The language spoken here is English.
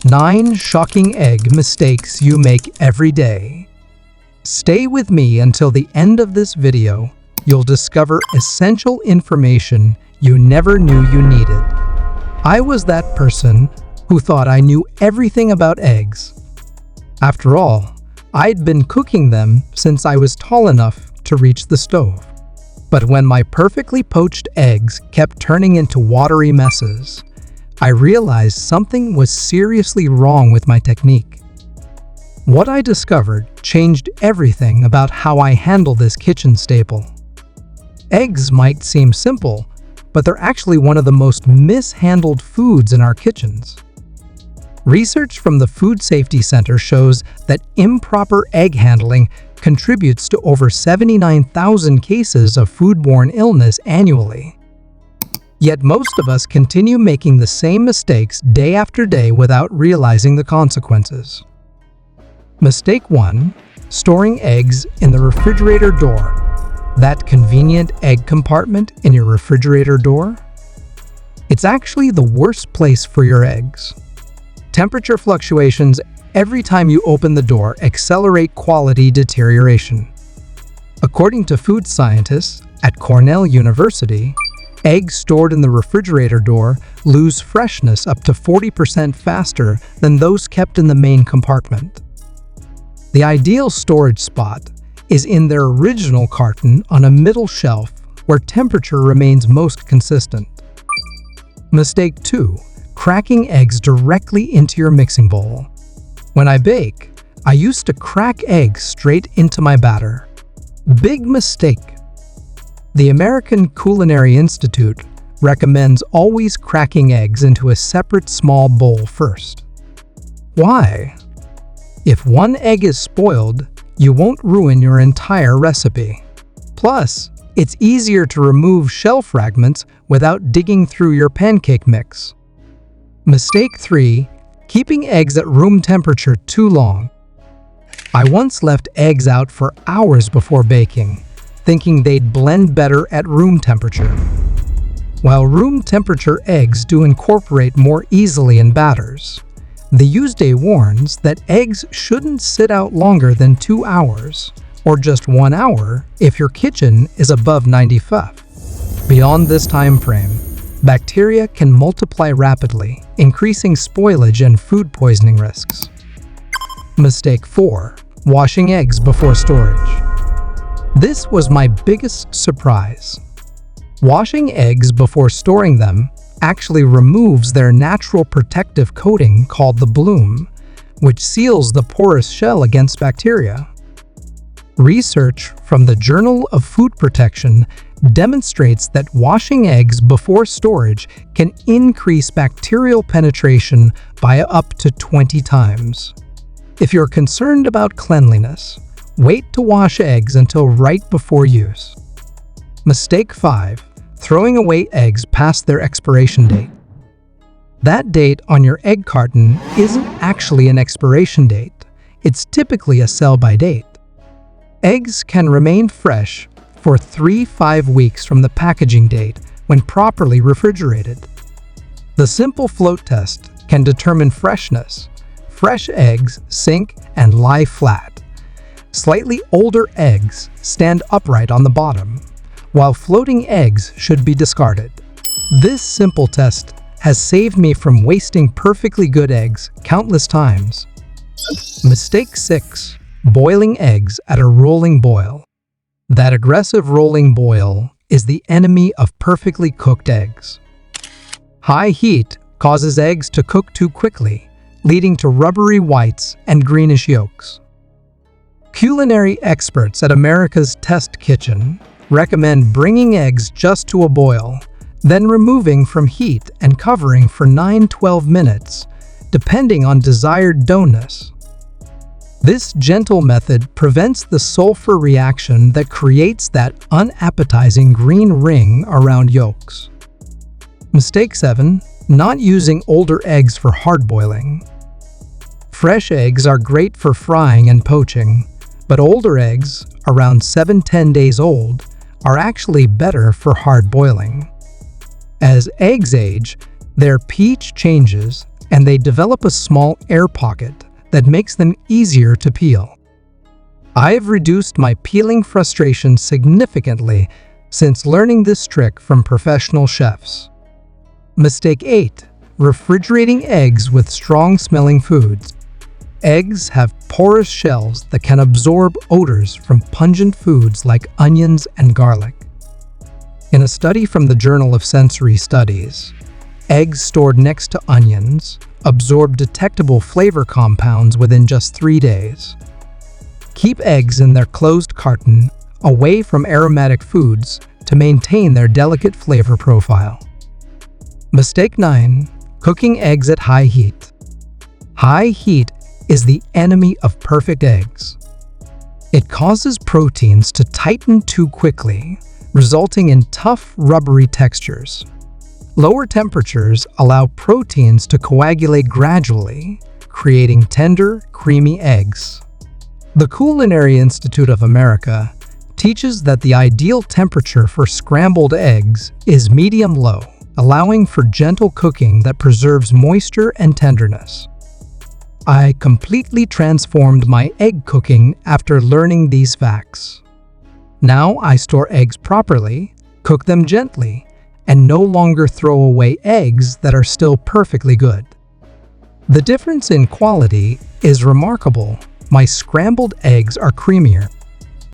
9 shocking egg mistakes you make every day. Stay with me until the end of this video. You'll discover essential information you never knew you needed. I was that person who thought I knew everything about eggs. After all, I'd been cooking them since I was tall enough to reach the stove. But when my perfectly poached eggs kept turning into watery messes, I realized something was seriously wrong with my technique. What I discovered changed everything about how I handle this kitchen staple. Eggs might seem simple, but they're actually one of the most mishandled foods in our kitchens. Research from the Food Safety Center shows that improper egg handling contributes to over 79,000 cases of foodborne illness annually. Yet most of us continue making the same mistakes day after day without realizing the consequences. Mistake 1. Storing eggs in the refrigerator door. That convenient egg compartment in your refrigerator door? It's actually the worst place for your eggs. Temperature fluctuations every time you open the door accelerate quality deterioration. According to food scientists at Cornell University, eggs stored in the refrigerator door lose freshness up to 40% faster than those kept in the main compartment. The ideal storage spot is in their original carton on a middle shelf where temperature remains most consistent. Mistake 2. Cracking eggs directly into your mixing bowl. When I bake, I used to crack eggs straight into my batter. Big mistake. The American Culinary Institute recommends always cracking eggs into a separate small bowl first. Why? If one egg is spoiled, you won't ruin your entire recipe. Plus, it's easier to remove shell fragments without digging through your pancake mix. Mistake 3. Keeping eggs at room temperature too long. I once left eggs out for hours before baking, thinking they'd blend better at room temperature. While room temperature eggs do incorporate more easily in batters, the USDA warns that eggs shouldn't sit out longer than 2 hours, or just 1 hour if your kitchen is above 95. Beyond this time frame, bacteria can multiply rapidly, increasing spoilage and food poisoning risks. Mistake 4. Washing eggs before storage. This was my biggest surprise. Washing eggs before storing them actually removes their natural protective coating called the bloom, which seals the porous shell against bacteria. Research from the Journal of Food Protection demonstrates that washing eggs before storage can increase bacterial penetration by up to 20 times. If you're concerned about cleanliness, wait to wash eggs until right before use. Mistake 5. Throwing away eggs past their expiration date. That date on your egg carton isn't actually an expiration date. It's typically a sell-by date. Eggs can remain fresh for 3-5 weeks from the packaging date when properly refrigerated. The simple float test can determine freshness. Fresh eggs sink and lie flat. Slightly older eggs stand upright on the bottom, while floating eggs should be discarded. This simple test has saved me from wasting perfectly good eggs countless times. Mistake 6. Boiling eggs at a rolling boil. That aggressive rolling boil is the enemy of perfectly cooked eggs. High heat causes eggs to cook too quickly, leading to rubbery whites and greenish yolks. Culinary experts at America's Test Kitchen recommend bringing eggs just to a boil, then removing from heat and covering for 9-12 minutes, depending on desired doneness. This gentle method prevents the sulfur reaction that creates that unappetizing green ring around yolks. Mistake 7. Not using older eggs for hard boiling. Fresh eggs are great for frying and poaching, but older eggs, around 7-10 days old, are actually better for hard boiling. As eggs age, their pH changes and they develop a small air pocket that makes them easier to peel. I have reduced my peeling frustration significantly since learning this trick from professional chefs. Mistake 8. Refrigerating eggs with strong-smelling foods. Eggs have porous shells that can absorb odors from pungent foods like onions and garlic. In a study from the Journal of Sensory Studies, eggs stored next to onions absorb detectable flavor compounds within just 3 days. Keep eggs in their closed carton away from aromatic foods to maintain their delicate flavor profile. Mistake 9. Cooking eggs at high heat. High heat is the enemy of perfect eggs. It causes proteins to tighten too quickly, resulting in tough, rubbery textures. Lower temperatures allow proteins to coagulate gradually, creating tender, creamy eggs. The Culinary Institute of America teaches that the ideal temperature for scrambled eggs is medium-low, allowing for gentle cooking that preserves moisture and tenderness. I completely transformed my egg cooking after learning these facts. Now I store eggs properly, cook them gently, and no longer throw away eggs that are still perfectly good. The difference in quality is remarkable. My scrambled eggs are creamier,